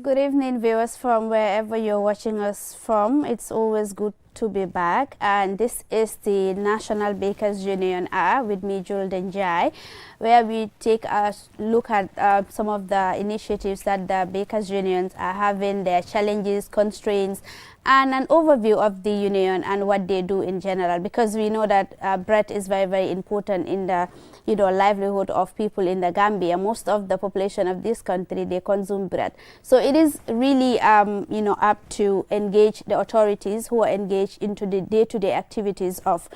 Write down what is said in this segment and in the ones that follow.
Good evening, viewers from wherever you're watching us from. It's always good to be back, and this is the National Bakers Union Hour with me, Julden Jai, where we take a look at some of the initiatives that the bakers unions are having, their challenges, constraints, and an overview of the union and what they do in general, because we know that bread is very, very important in the livelihood of people in the Gambia. Most of the population of this country, they consume bread. So it is really up to engage the authorities who are engaged into the day-to-day activities of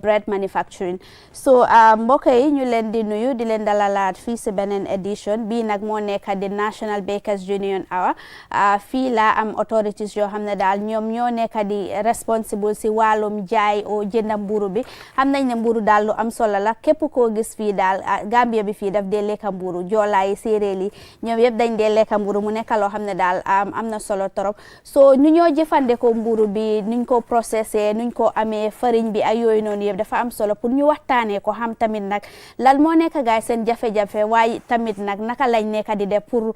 bread manufacturing. So mbokk yi ñu leen di nuyu di leen dalalaat fii si beneen édition bii nag moo nekk di National Bakers Union Hour. Fii la am authorities yoo xam ne daal ñoom ñoo nekk di responsible si wàllum jaay o jënda mburu bi. Xam nañ ne mburu daal lu am solo la, képp koo gis fii daal Gambia bi fii daf dee lekka mburu, joolaa yi, séeréer yi ñoom yëpp dañ dee lekka mburu, mu nekk loo xam ne daal am na solo torop. So ñu ñoo jëfandikoo mburu bi, nuñ ko processé, nuñ ko amee, farine bi ay yooyu noonu yëpp dafa am solo pour ñu waxtaanee ko, xam tamit nag lan moo nekk gaay seen jafe-jafe, waaye tamit nag naka lañ nekk di def pour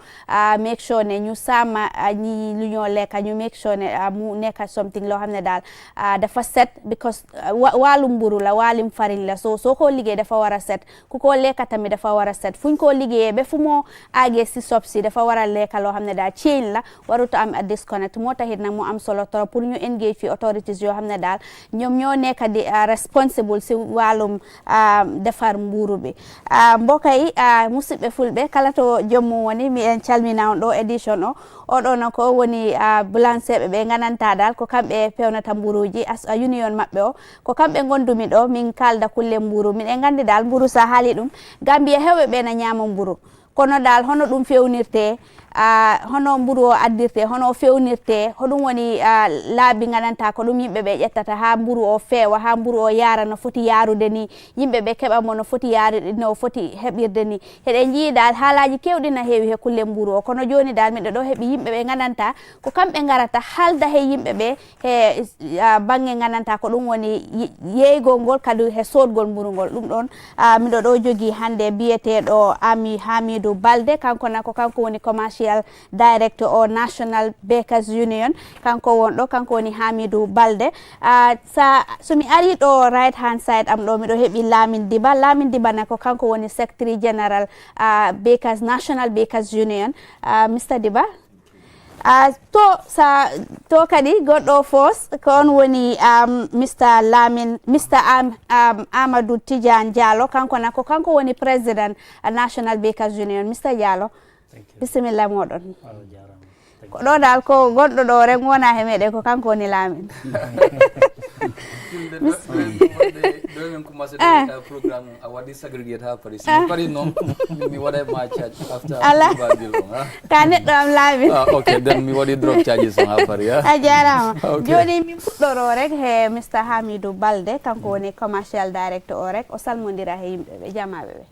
make sure ne ñu sàmma ñi lu ñoo lekka, ñu make sure ne mu nekk something loo xam ne daal dafa set, because wàllum mburu la, wàllum farine la, soo ko liggéey dafa war a set, ku ko lekka tamit dafa war a set, fuñ ko liggéeyee ba fu moo àggee si sob si dafa war a lekka loo xam ne daal change la, warut am a disconnect. Moo taxit nag mu am solo trop pour ñu engage fi authorities yoo xam ne daal ñoom ñoo nekk di responsible si wàllum defar mburu bi. Mbokk yi musidɓe fulɓe kala to jomum woni mi en calmina on ɗo édition o oɗo no ko woni bulanceɓe ɓe gananta dal ko kamɓe pewnata mburuji as union maɓɓe o, ko kamɓe gondumi ɗo min kalda kulle mburu. Min gandi dal mburu sa haali ɗum Gambia hewɓe ɓe na ñama mburu, kono dal hono ɗum fewnirte, hono mburu o addirte, hono fewnirte, hoɗum woni laabi gananta ko ɗum yimɓe ɓe ƴettata ha mburu o feewa, ha mburu o yara no foti yarude ni, yimɓe ɓe keɓa mo no foti yarude, no foti heɓirde ni. Heɗen jii dal haalaji kewɗi na heewi he kulle mburu o, kono joni dal miɗo ɗo heeɓi yimɓe ɓe gananta ko kamɓe garata halda he yimɓe ɓe he bangge gananta ko ɗum woni yeygol ngol kadi he sodgol mburu ngol. Ɗum ɗon miɗo ɗo jogui hande biyeteɗo Hamidou Balde, kanko na ko kanko woni commercial director o National Bakers Union, kanko wonɗo, kanko woni Hamidou Balde. So mi ari ɗo right hand side am ɗo miɗo heɓi Lamin Diba na ko kanko woni secretary general Bakers National Bakers Union. Mr. Diba, to kadi goɗɗo fos ko on woni Mr. Amadou Tidiane Diallo, kanko na ko kanko woni president National Bakers Union. Mr. Diallo, bisimilla moɗon. Ko ɗo dal ko gonɗo ɗo rek wona he meɗen ko kanko woni Lamin. Domin commencé programme a waɗi segregate ha Paris. Paris non mi waɗay ma charge after Babil on. Ka neɗɗo am Lamin. Okay, then mi waɗi drop charges on ha Paris. A jarama. Joni min puɗɗoro rek he Mr. Hamidou Balde, kanko woni commercial director o rek o salmodira he yimɓe ɓe jamaɓe ɓe.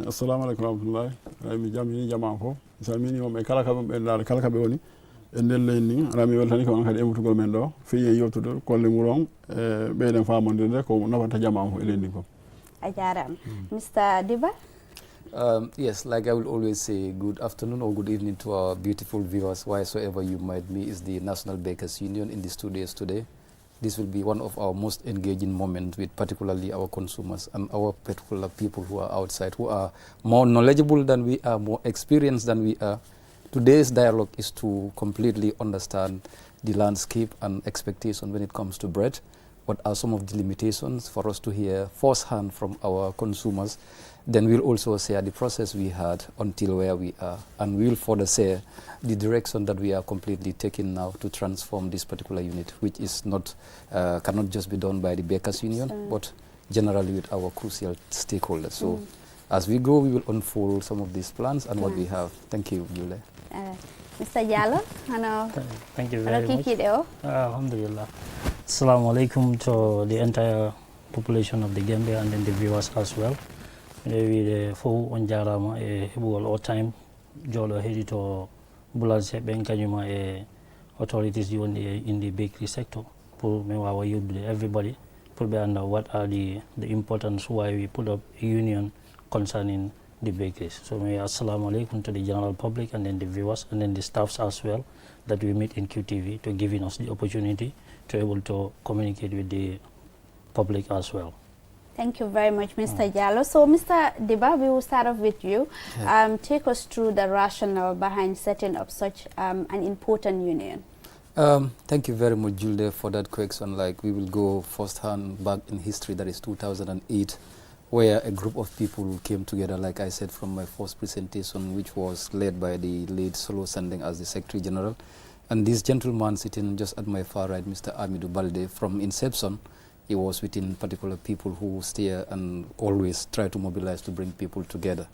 Assalamu alaikum warahmatullahi. Mi jamini jama fof. Salmini mom kala kaɓe ɓe kala kaɓe woni e nder leydi ndi. Ala mi weltani ko on kadi emmutugol men ɗo feewi e yewtude kolle muron ɓeyɗen famodire ko nafata jama fof e leydi ndi fof. A jarama. Mr. Diba? Yes, like I will always say, good afternoon or good evening to our beautiful viewers, wheresoever you might be. Is the National Bakers Union in the studios today. This will be one of our most engaging moments with particularly our consumers and our particular people who are outside, who are more knowledgeable than we are, more experienced than we are. Today's dialogue is to completely understand the landscape and expectation when it comes to bread. What are some of the limitations for us to hear firsthand from our consumers? Then we'll also share the process we had until where we are, and we'll further share the direction that we are completely taking now to transform this particular unit, which is not cannot just be done by the Bakers Union, but generally with our crucial stakeholders. So as we go, we will unfold some of these plans and what we have. Thank you, Jule. Mr. Diallo, thank you very much. Alhamdulillah. Assalamu alaikum to the entire population of the Gambia and then the viewers as well. We fo on jarama e heɓugol all time jolo heedi to boulanger ɓen kañuma e authorities woni in the bakery sector pour mi wawa yewdude everybody pour ɓe anda what are the importance why we put up a union concerning the bakeries. So may assalamu alaikum to the general public and then the viewers and then the staffs as well that we meet in QTV to giving us the opportunity to able to communicate with the public as well. Thank you very much, Mr. Jallow. So, Mr. Diba, we will start off with you. Take us through the rationale behind setting up such an important union. Thank you very much, Julde, for that question. Like, we will go firsthand back in history, that is 2008, where a group of people came together, like I said from my first presentation, which was led by the late Solo Sandeng as the Secretary General. And this gentleman sitting just at my far right, Mr. Amidou Balde, from inception, he was within particular people who steer and always try to mobilize to bring people together.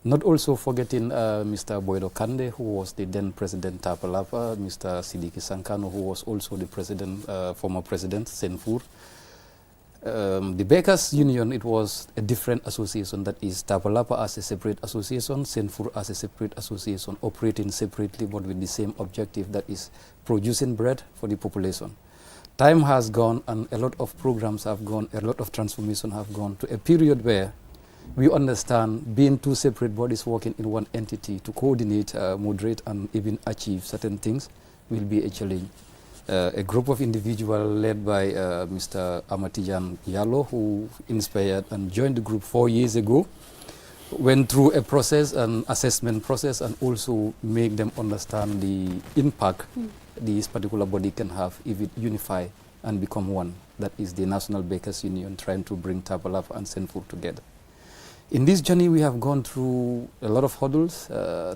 Not also forgetting Mr. Boydo Kande, who was the then President Tapalapa, Mr. Sidiki Sankano, who was also the president, former President Senfur. The Bakers Union, it was a different association, that is Tapalapa as a separate association, Senfur as a separate association, operating separately but with the same objective, that is producing bread for the population. Time has gone and a lot of programs have gone, a lot of transformation have gone to a period where we understand being two separate bodies working in one entity to coordinate, moderate and even achieve certain things will be a challenge. A group of individuals led by Mr. Amatijan Yalo, who inspired and joined the group 4 years ago, went through a process, an assessment process, and also make them understand the impact this particular body can have if it unify and become one. That is the National Bakers Union, trying to bring Tapalapa and Senfur together. In this journey, we have gone through a lot of hurdles,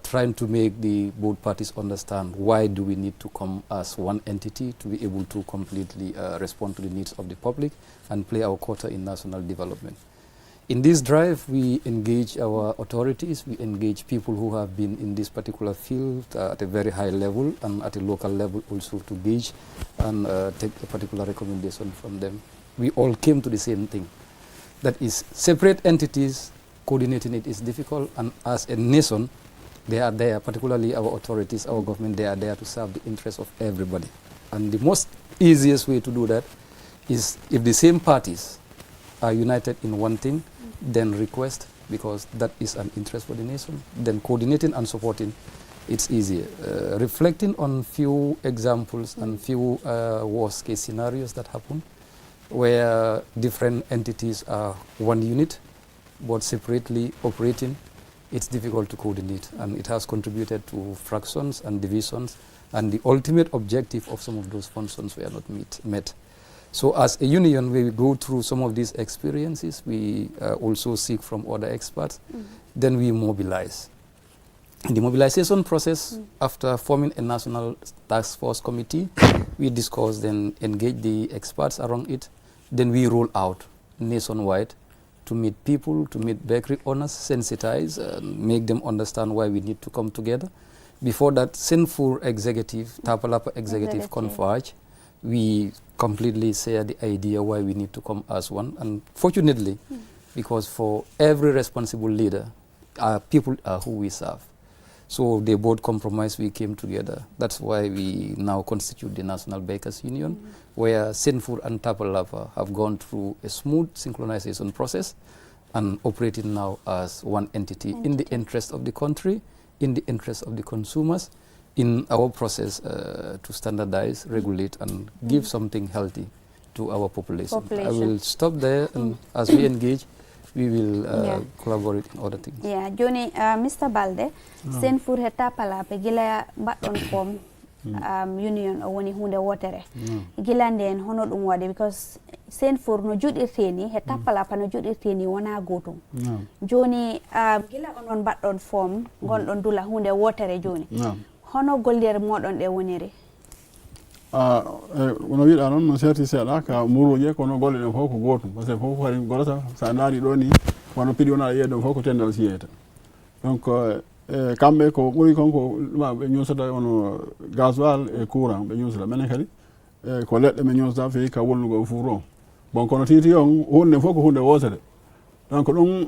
trying to make the both parties understand why do we need to come as one entity to be able to completely respond to the needs of the public and play our quota in national development. In this drive, we engage our authorities, we engage people who have been in this particular field at a very high level and at a local level also to gauge and take a particular recommendation from them. We all came to the same thing. That is, separate entities, coordinating it is difficult, and as a nation, they are there, particularly our authorities, our government, they are there to serve the interests of everybody. And the most easiest way to do that is if the same parties are united in one thing, then request, because that is an interest for the nation, then coordinating and supporting, it's easier. Reflecting on few examples and few worst case scenarios that happen, where different entities are one unit, but separately operating, it's difficult to coordinate, and it has contributed to fractions and divisions, and the ultimate objective of some of those functions were not met. So as a union, we go through some of these experiences, we also seek from other experts, then we mobilize. In the mobilization process, after forming a national task force committee, we discuss, then engage the experts around it, then we roll out nationwide to meet people, to meet bakery owners, sensitize, make them understand why we need to come together. Before that, Senfur executive, Tapalapa executive converge. We completely share the idea why we need to come as one. And fortunately, because for every responsible leader, people are who we serve. So they both compromised, we came together. That's why we now constitute the National Bakers Union, where Senfur and Tapalapa have gone through a smooth synchronization process and operating now as one entity in the interest of the country, in the interest of the consumers, in our process to standardize, regulate, and give something healthy to our population. I will stop there, and as we engage, we will collaborate in other things. Yeah, Joni, Mr. Balde, Senfur heta Tapalapa gila baton form union o woni hunde wotere. Gilande en hono dum wade because Senfur no judirteni heta Tapalapa no judirteni wona gotum. Joni gila onon baton form gondon dula hunde wotere joni. Hono gollere modon de woniri. Wono wiida non no serti seeɗa ka muruje kono golle ɗen fof ko gotum par ce que fof hari golata sa daari ɗo ni wono piɗi wona yiye ɗon fof ko tendal siyeyta. Donc kamɓe ko ɓuri kon ko ɗuma ɓe ñusata wono gasoil e courant ɓe ñusata minen kadi ko leɗɗe ɓe ñusata fewi ka wolnugo four on. Bon kono titi on hunde fof ko hunde wotere. Donc ɗum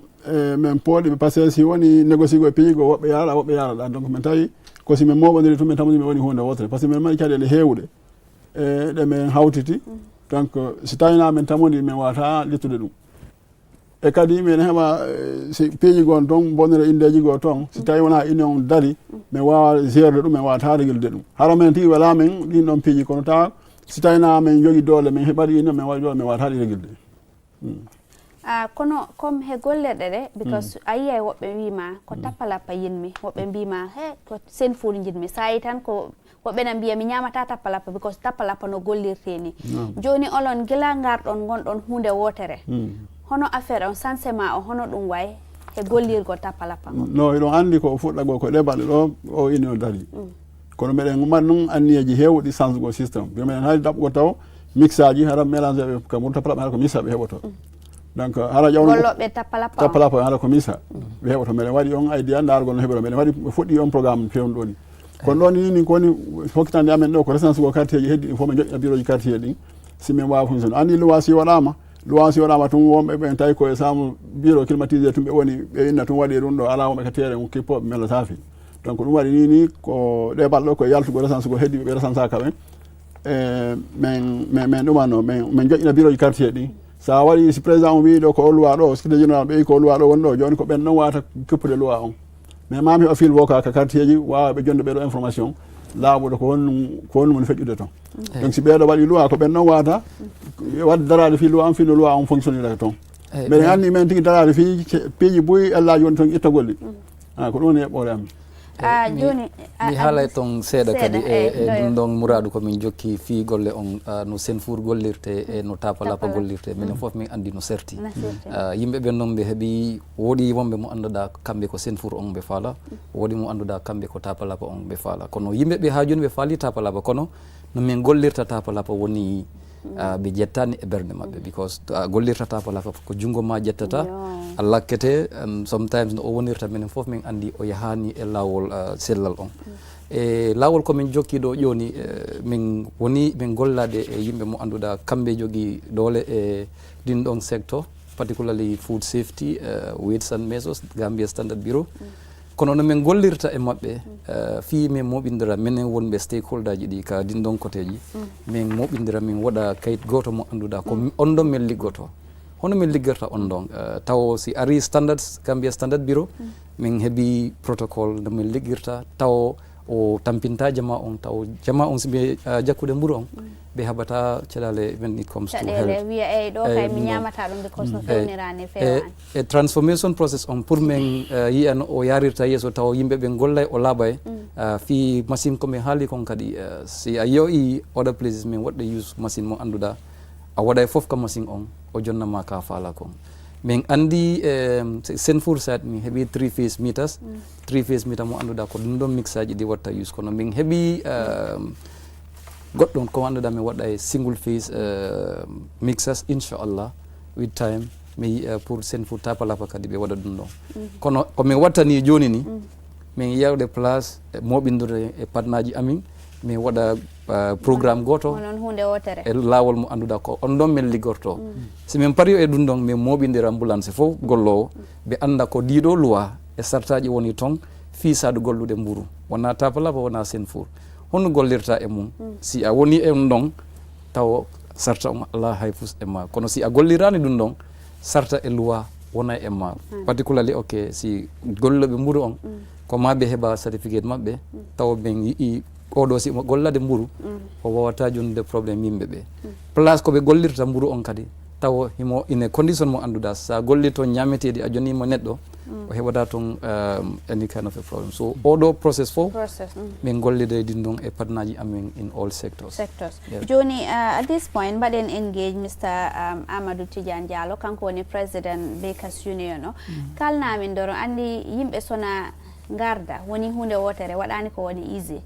min pooɗi par ce que si woni négocigo e piigo woɓɓe yaara woɓɓe yaaraɗa. Donc min tawi ko si min moɓodiri tun min tamudi mi woni hunde wotere par ce que min mari caɗele heewɗe ɗe min hawtiti. Donc si tawina min tamudi min wata littude ɗum. e kadi min heɓa si peeji gon ton bonnere indeji go ton si tawi wona ine on dari min wawa gérde ɗum min wawata régulde ɗum hara men tigui wala min ɗin ɗon peeji kono tawa si tawina min jogui doole min heɓaɗi ine min waɗi doole min wawata ɗi régulde kono comme he golleɗe ɗe because a yiyay woɓɓe wima ko tappalappa yinmi woɓɓe mbima he ko Senfour jinmi sa yi tan ko woɓɓe na mbiya mi ñamata tappalappa because tappalappa no gollirte ni joni olon gila garɗon gonɗon hunde wotere hono affaire on sansema o hono ɗum way e gollirgo tappalappa no eɗon andi ko fuɗɗago ko ɗeɓal ɗo o ini o dari kono meɗen mbaɗ noon anniyeji hewɗi changego systéme ɓe meɗen haali ɗaɓɓugo taw mix aji hara mélange ɓe kam tappalappa hara ko misa ɓe heɓoto donc hara jawnogollooɓe tappalappa hara ko misa ɓe heɓoto meɗen waɗi on idea dargol no heɓoto meɗen waɗi fuɗɗi on programme fewnu ɗo ni kono ɗon ni ko woni hokkitande amen ɗo ko recence go quartier ji heddi fof min joƴƴina bureau ji quartier ɗin simin wawa fonctionne andi loi si waɗama tun wonɓe ɓen tawi koye samu bureau climatisé tun ɓe woni ɓe inna tun waɗi ɗum ɗo ala wonɓe ka teere kippoɓe mela safi donc ɗum waɗi ni ko ɗeɓal ɗo koye yaltugo recence go heddi ɓe recence aka ɓen min ɗumano min joƴƴina bureau ji quartier ɗin sa waɗi si président o wi ɗo ko o loi ɗo secrétaire général ɓe wi ko loi ɗo woni ɗo joni ko ɓen ɗon wawata keppude loi on mais mami o fil woka ka quartier ji wawa ɓe jonde ɓeɗo information laaɓuɗo ko honnum woni feƴƴude toon donc si ɓeeɗo waɗi loi ko ɓen ɗon wawata wadde darade fi loi on finno loi on fonctionnera toon mbeɗen anndi men tigui darade fi piiji boyi ellaji woni toon ƴettogolli ko ɗum woni eɓɓore amen joni mi haalay toon seeɗa kadi e ɗum ɗon mouradou komin jokki fi golle on no Senfour gollirte e no tapalapa gollirte minen foof min andi no serti yimɓe ɓen noon ɓe heeɓi woɗi wonɓe mo annduɗa kamɓe ko Senfour on ɓe faala woɗi mo annduɗa kamɓe ko tapalapa on ɓe faala kono yimɓe ɓe ha joni ɓe faali tapalapa kono no min gollirta tapalapa woni ɓe jettani e ɓerde mabɓe because a gollirta tapalapa ko junggo ma jettata a lakkete sometimes no o wonirta minen foof min andi o yahani e lawol sellal on e lawol komin jokki ɗo ƴoni min woni min gollade e yimɓe mo annduɗa kamɓe jogui doole e ɗin ɗon secteur particularly food safety weights and measures Gambia Standard Bureau kono no min gollirta e mabɓe fi min moɓidira minen wonɓe stakeholder ji ɗi ka ɗin ɗon côté ji min moɓidira min waɗa kayit goto mo annduɗa ko on ɗon min liggoto hono min liggirta on ɗon taw si ari standards Gambia Standard Bureau min heeɓi protocole no min liggirta taw o tampinta jama on taw jama on siɓe jakkude mburu on ɓe haɓata caɗale when it comes to health wiya eyyi ɗo kay mi ñamata ɗum because no fewnirani fewani e transformation process on pour min yiya no o yarirta yeeso taw yimɓeɓe gollay o laaɓay fi machine komin haali kon kadi si a yeeyi other places min waɗɗa use machine mo annduɗa a waɗay foof ka machine on o jonnama ka faala kon min andi Senfour side min heeɓi 3 phase meters 3 phase meter mo annduɗa ko ɗum ɗon mixaji ɗi watta use kono min heeɓi goɗɗon ko annduɗa min waɗa e single phase mixers inchallah with time mi pour Senfour tapalapa kadi ɓe waɗa ɗum ɗon kono komin wattani joni ni min yewde place moɓindude e partenaji amin min waɗa programme goto e lawol mo annduɗa ko on ɗon min liggorto si min pari e ɗum ɗon min moɓidira ambulance fof gollowo ɓe anda ko ɗiɗo loi e sartaji woni toon fiisade gollude mburu wona tapalapa wona Senfour hono gollirta e mum si a woni e ɗon taw sarta on ala hay fus e ma kono si a gollirani ɗum ɗon sarta e loi wona e ma particularly ok si golloɓe mburu on ko ma ɓe heeɓa certificate mabɓe taw ɓen yii oɗo si gollade mburu o wawata jonnude probléme yimɓe ɓe place koɓe gollirta mburu on kadi taw himo ine condition mo annduɗa sa golli toon ñameteɗi a jonimo neɗɗo o heɓata toon any kind of a problem so oɗo process fof min gollide ɗin ɗon e partenaji amin in all sectors joni at this point mbaɗen engage Mr Amadou Tidiane Diallo kanko woni président Bakers Union o kalnamin doro andi yimɓe sona garda woni hunde wotere waɗani ko woni easy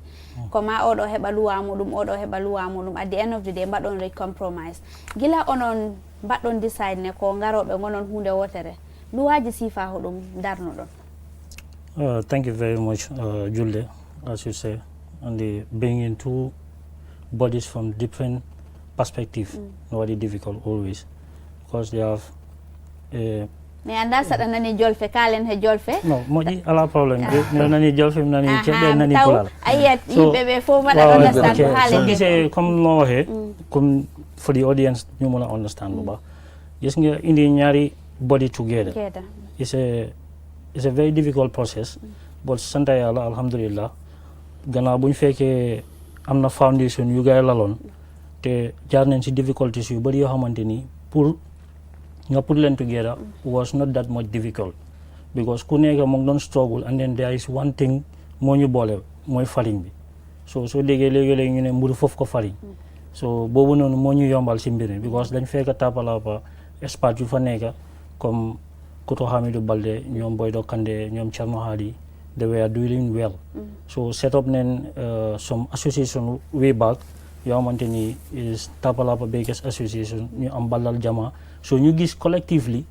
koma oɗo heɓa luwa muɗum oɗo heɓa luwa muɗum at the end of the day mbaɗon compromise gila onon mbaɗɗon decide ne ko garoɓe gonon hunde wotere luwaji sifa ho ɗum darnoɗon thank you very much Julde as you say and the bringing two bodies from different perspective no waɗi difficult always because they have mi anda saɗa nani jolfe kalen he jolfe non moƴƴi ala probléme mi nani jolfe mi nani ceɗɗe nani pulal ayiyat yimɓeɓe fof mbaɗa understand ko haalen so gise comme no waxe comme for the audience ñu mën a understand bu baax gis nga indi ñaari body together. It's a very difficult process, but santa yàlla alhamdulillah gannaaw buñ fekkee am na foundation yu gaay laloon te jaar nañ ci difficulties yu bari yoo xamante ni pour nga put leen together was not that much difficult because ku nekk mu ngi doon struggle and then there is one thing moo ñu boole mooy farine bi soo déggee léegi-léegi ñu ne mburu foofu ko farine so boobu noonu moo ñu yombal ci mbir mi because dañ fekk Tapalapa espace yu fa nekk comme Koto Hamidou Balde ñoom Boydo Kande ñoom Thierno Hadi they were doing well so set up nañ some association way back yoo xamante ni is Tapalapa Bakers Association ñu am Balal Jama so ñu gis collectively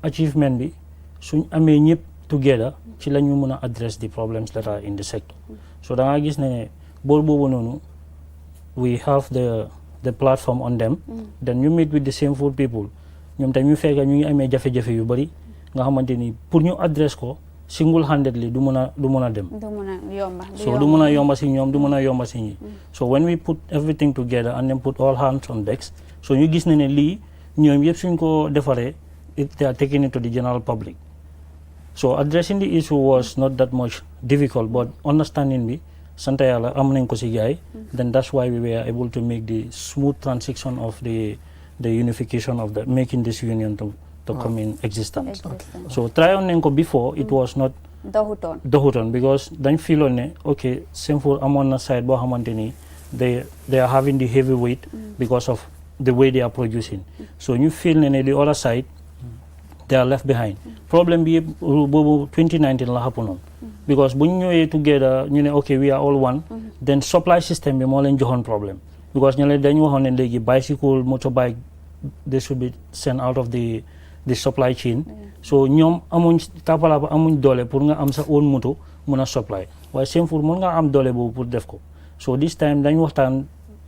achievement bi suñ amee ñëpp together ci la ñu mën a address the problems that are in the sector so da nga gis ne boor boobu noonu we have the platform on them then ñu meet with the same food people ñoom tamit ñu fekk ñu ngi amee jafe-jafe yu bari nga xamante ni pour ñu address ko single handedly du mën a dem so du mën a yomba si ñoom du mën a yomba si ñi so when we put everything together and then put all hands on decks so ñu gis ne lii ñoom yëpp suñ ko defaree they are taking it to the general public so addressing the issue was not that much difficult but understanding bi sant yàlla am nañ ko si gaay then that's why we were able to make the smooth transition of the unification of making this union to come in existence. So try on nañ ko before it was not doxutoon because dañ filoon ne ok Senfoor amoon na side boo xamante ni they are having the heavy weight because of the way they are producing so ñu feel ne the other side they are left behind problème bi yëpp boobu 2019 la happen on because bu ñu ñëwee together ñu ne ok we are all one then supply system bi moo leen joxoon problème because ñu leen dañu waxoon ne léegi bicycle motorbike they should be sent out of the supply chain so ñoom amuñ Tapalapa amuñ doole pour nga am sa own moto mun a supply waaye Senfoor mun nga am doole boobu pour def ko so this time dañ waxtaan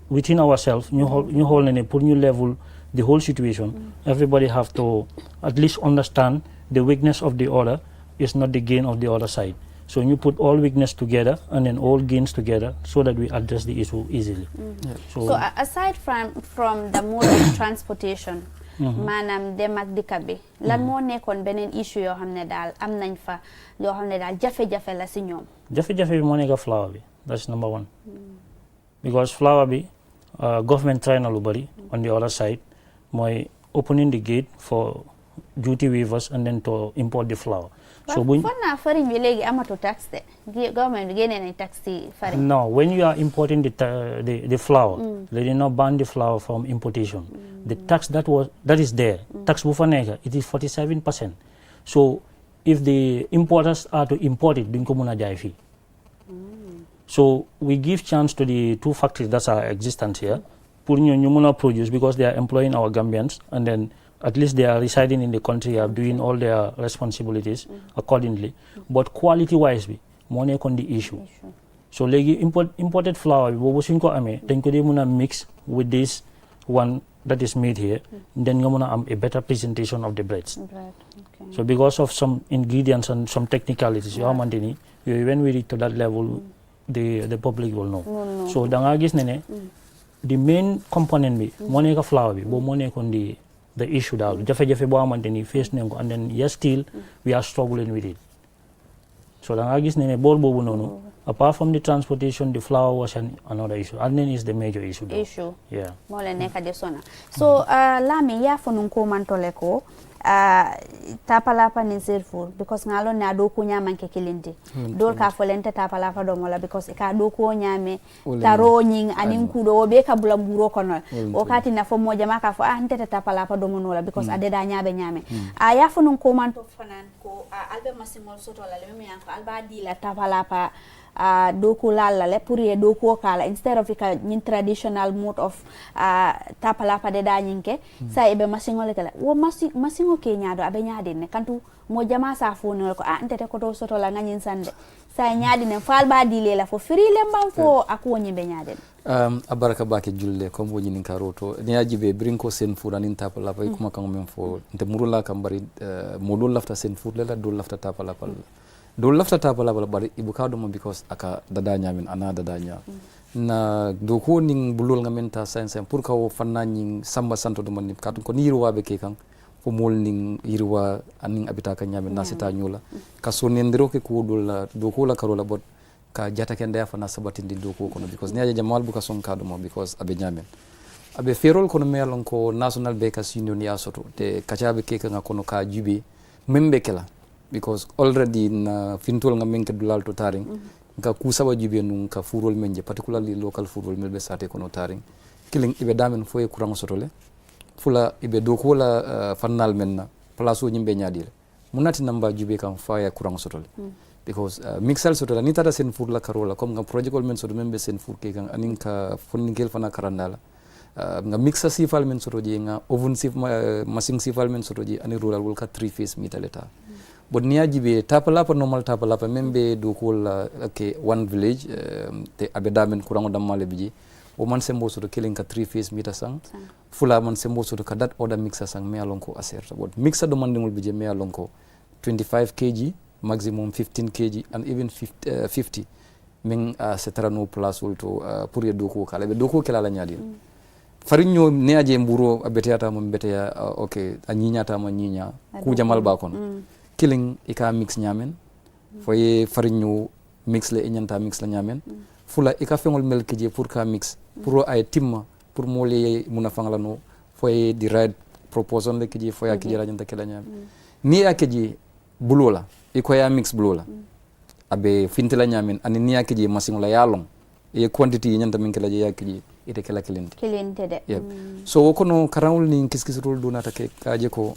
within ourselves ñu xool ne pour ñu level the whole situation everybody have to at least understand the weakness of the other is not the gain of the other side so you put all weakness together and then all gains together so that we address the issue easily so aside from the mode of transportation maanaam dem ak dikka bi lan moo nekkoon beneen issue yoo xam ne daal am nañ fa yoo xam ne daal jafe-jafe la si ñoom jafe-jafe bi moo nekk flour bi that's number one because flour bi government try na lu bari on the other side mooy opening the gate for duty waivers and then to import the flour so buñ foog naa farine bi léegi amatu tax de government bi génnee nañ tax ci farine no when you are importing the flour they did not ban the flour from importation the tax that is there tax bu fa nekk it is 47% so if the importers are to import it duñ ko mën a jaay fii so we give chance to the two factories that are existent here pour ñu mën a produce because they are employing our Gambians and then at least they are residing in the country are doing all their responsibilities accordingly but quality wise bi moo nekkoon the issue so léegi imported flour bi boobu suñ ko amee dañ ko dee mën a mix with this one that is made here then nga mën a am a better presentation of the breads so because of some ingredients and some technicalities yoo xamante ni yooyu when we reach to that level the public will know so da nga gis ne the main component bi moo nekk flour bi boobu moo nekkoon the issue daal jafe-jafe boo xamante ni face nañ ko and then yes still we are struggling with it so da nga gis ne boor boobu noonu apart from the transportation the flour was another issue and then is the major issue yeah moo leen nekk de sona so Lami yaa fo nun ko mantole ko Tapalapa ni Senfoor because ngalo na do ko nyama nke kilindi dol ka folente Tapalapa do mola because ka do ko nyame taro nying anin kudo be ka bula buro kono o kati na fo mo jama ka fo ntete Tapalapa do monola because adeda nyabe nyame ya fo nun ko manto fanan ko albe masimol soto la le mi yanko alba di la Tapalapa doku lalla pour ye doku kala instead of ka nyin traditional mode of Tapalapa de da nyinke sa ebe masingole kala wo masingo ke nyaado abe nyaade ne kantu mo jama sa foni ko ntete ko to soto la nganyin sande sa nyaadi ne fal ba dile la fo firi le mbam fo ako nyimbe nyaade abaraka bake julle comme woni nin karoto ni ajibe brinko Senfoor anin Tapalapa kuma kan men fo nte murula kam bari mo do lafta Senfoor la do lafta Tapalapa do lafta Tapalapa bari ibu ka do mo because aka dada nyamin ana dada nya na do ko ning bulol ngamen ta sen pour ka wo fanna ning samba santo do man ka ko niru wabe ke kan fo mol ning yirwa aning abita ka nyame nasita nyula ka sonendiro ke ko dol do ko la karola bot ka jata ken da fana sabatindi do ko kono because ne jamal bu ka son kado mo because abe nyamen abe ferol kono melon ko National Bakers Union ya soto te kacabe ke nga kono ka jubi membe kala because already na fintol nga menke dulal to taring ka kusaba jubi nun ka furol menje particularly local furol melbe sate kono taring killing ibe damen foye kurang soto le fula ibe do ko la fannal menna place o nyimbe nyaadile munati namba jubi kan faya kurang soto le because mixal soto la nitata sen fur la karola comme nga project men soto membe sen fur ke kan anin ka fonninkel fana karandala nga mixa sifal men soto je nga oven sif machine sifal men soto je ani rural wol ka 3 phase meter leta bon niya jibe tapalapa normal tapalapa membe do ko la okay one village te abeda men kurango damale biji o man sembo soto killing ka 3 phase meter sang fula man sembo soto ka dat order mixa sang me alonko aserta bon mixa do mandingol biji me alonko 25 kg maximum 15 kg and even 50 min setrano place to pour ye do ko kala be do ko kala la nyaadi farinyo ne aje mburo abeteata mo beteya okay a nyinyata ma nyinya ku jamal ba kon killing ika mix nyamen foye farinyo mix le nyanta mix la nyamen fula ika fengol melki je pour ka mix pour ay timma pour mole muna fangala no foye di right proposal le kiji foya kiji la nyanta kala nyam ni akeji bulola iko ya mix bulola abe fintela nyamen ani ni akeji masing la yalong e quantity nyanta min kala je yakiji ite kala kilinte de yep. So kono karawul ni kiskisrol do nata ke kaje ko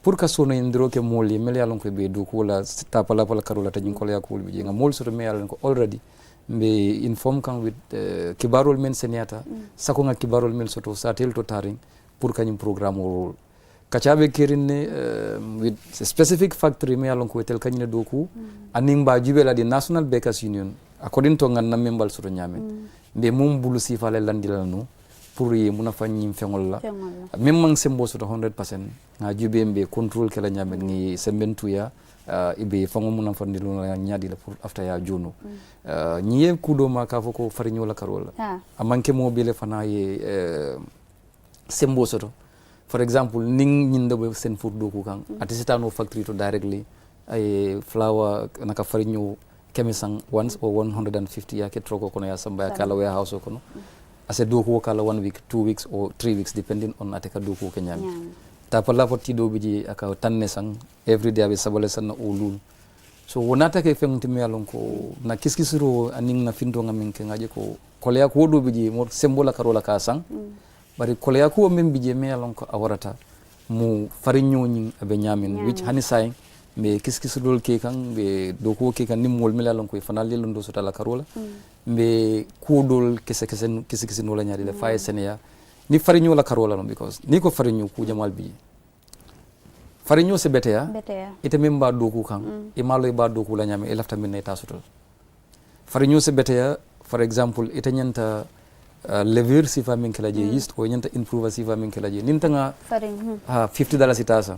pour ka sono indiro ke moli mel yalon ko be do ko la tapala pala karola tan ko la ko bi nga mol so me yalon ko already be inform kan with kibarol men seniata sako nga kibarol men soto satel to taring pour kanyum programme role kachabe kerine with specific factory me yalon ko tel kanyine do ko aning ba jubela di National Bakers Union according to ngan na membal soto nyame be mum bulu sifale landila no pour ye muna fanyim fengol la même mang sembo soto 100% nga jube mbe control kala nyame ni sembentu ya ibe fango muna fandilo na nyadi la pour after ya jono nyiye kudo ma ka foko farinyo la karola amanke mo bele fana ye sembo soto for example ning nyindo be sen pour do ko kan atisitano factory to directly ay flower naka farinyo kemisang once or 150 yake troko kono ya samba ya kala warehouse kono ase do ko kala 1 week 2 weeks or 3 weeks depending on ateka do ko kenyami ta pala foti do biji aka tanne sang every day be sabale san ulul so wonata ke fengti me alon ko na kiskisiro aning na findo ngamin ke ngaje ko kolya ko do biji mo sembola karola ka sang bari kolya ko men biji me alon ko awarata mu farinyo nyin abe nyamin which hani say me kiskisudol ke kan be doko ke kan nimol melalon ko fanal lelo ndo sota la karola be kudol kese no la nyaade le faye senia ni farinyo la karola no because ni ko farinyo ku jamal bi farinyo se beteya ite memba doko kan e malo ba doko la nyame e lafta min ne tasutol farinyo se beteya for example ite nyanta lever sifa min kala je yeast ko nyanta improve sifa min kala je nintanga farin $50 itasa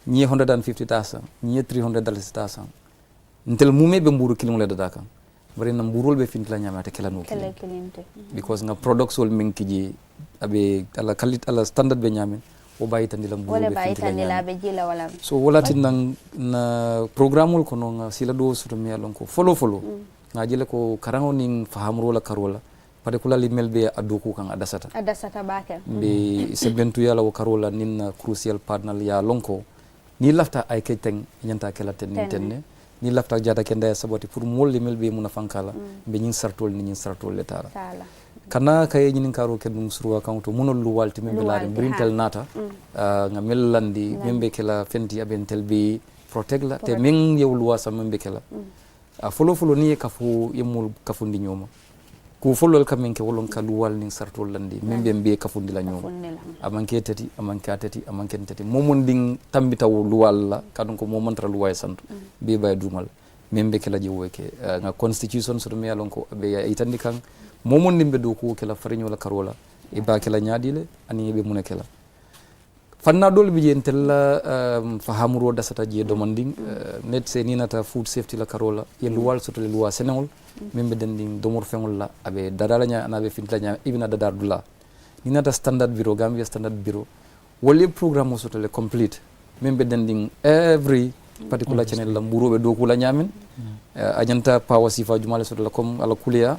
ni $150,000 ni $300,000 ntel mume be mburu kilon le dada kan bari na mburol be fintla nyamata kala no kilinte because nga products wol min kiji abe ala kalit ala standard be nyamen o bayita ndila mburu be fintla nyamata be jila wala so wolati nang na programme ko no nga sila do suto mi alon ko follow nga jile ko karango ning fahamro la karola particularly melbe aduku kan adasata bake be sebentu yala wo karola nin crucial partner ya lonko ni lafta ay keteng nyanta kala tenne ni lafta jada kenda saboti pour molli melbe muna fankala be nyin sartol ni nyin sartol le tara kana kay nyin karo ke dum surwa kanto munol lu walti membe laade brintel nata nga mellandi membe kala fenti abentel be protect la te men yewluwa sa membe kala folo ni kafu yemul kafundi nyoma ku folol kamen ke wolon ka luwal ning sartol landi membe be kafundi la nyoma amanke tati momon ding tambita wo luwal la kadon ko momon tra luway santo be bay dumal membe kala je woke nga constitution so me yalon ko be itandi kan momon dimbe do ko kala farinyo la karola e ba kala nyaadile ani be mun kala fanna dol bi jentel fahamuro dasata je demanding net se ninata food safety la karola ye luwal so to le luwa senol membe dending domor fengol la abe dadala nya anabe fintla nya ibina dadar dula ninata standard bureau Gambia standard bureau wole programme so to le complete min beddendin every particular channel la mburoɓe dow kula ñamin a ñanta pawa sifa jumale sotola comme ala kuleya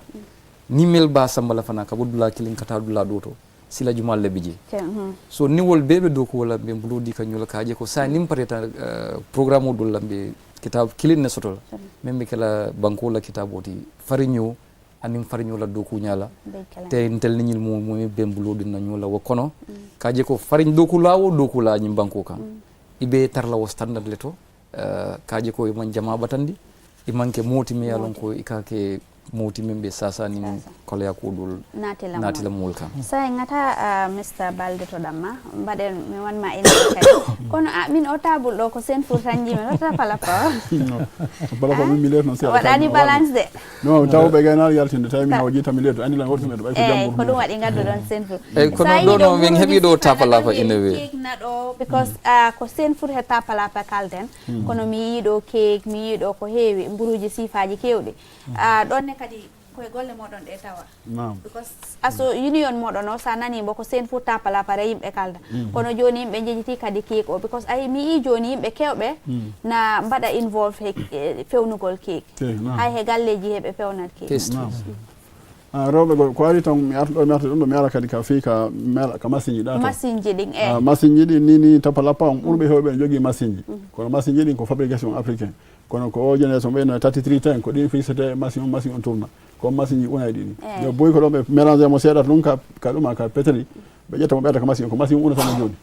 ni mel ba sambala fana ka bodula kilin kata dula do to sila jumal le biji so ni wol bebe do ko wala be mbuludi ka nyola kaaje ko sa nim pareta programme dul lambe kitab kilin ne sotola membe kala banko la kitaboti farinyo anim farinyo la do ko nyala te intel ni nyil mo be mbuludi na nyola wa kono kaaje ko farin do ko lawo do ko la nyim banko kan ibe tarla wo standard leto kaaje ko man jama batandi imanke moti me yalon ko ikake moti membe sasa ni kolya ko dul natila mul kam sa ngata Mr. Balde to damma mbaden mi wan ma ina kay kono min o tabul do ko sen fur tanji me wata pala pa bala ko mi leto non se wadani balance de no taw be gayna yaltinde tay mi hawaji tam leto andi la wortu medo bay ko jambur ko dum wadi ngaddo don sen fur kono do no min hebi do tapala fa inewe because ko sen fur he tapala pa kalden kono mi yido cake mi yido ko heewi mburuji sifaji kewde don kadi koye golle moɗon ɗe tawa because aso union moɗon o sa nani bo ko sen fu tapala pare yimɓe kalda kono joni yimɓe jejiti kadi cake o because ayi mi yi joni yimɓe kewɓe na mbaɗa involve he fewnugol cake hay he galleji heɓe fewnat cake rewɓe ko ari tan mi arta ɗo mi arta ɗum ɗo mi ara kadi ka fi ka machine ji ɗa machine ji ɗin machine ji ɗin ni tapalappa on ɓurɓe hewɓe ne jogui machine ji kono machine ji ɗin ko fabrication africain kono ko o génération ɓeyno 33 tan ko ɗin fixete machine on tourna ko machine ji unay ɗini yo boyi ko ɗon ɓe mélange mo seeɗata ɗum ka ɗuma ka pétri ɓe ƴetta mo ɓeyata ko machine ko machine unatamo joni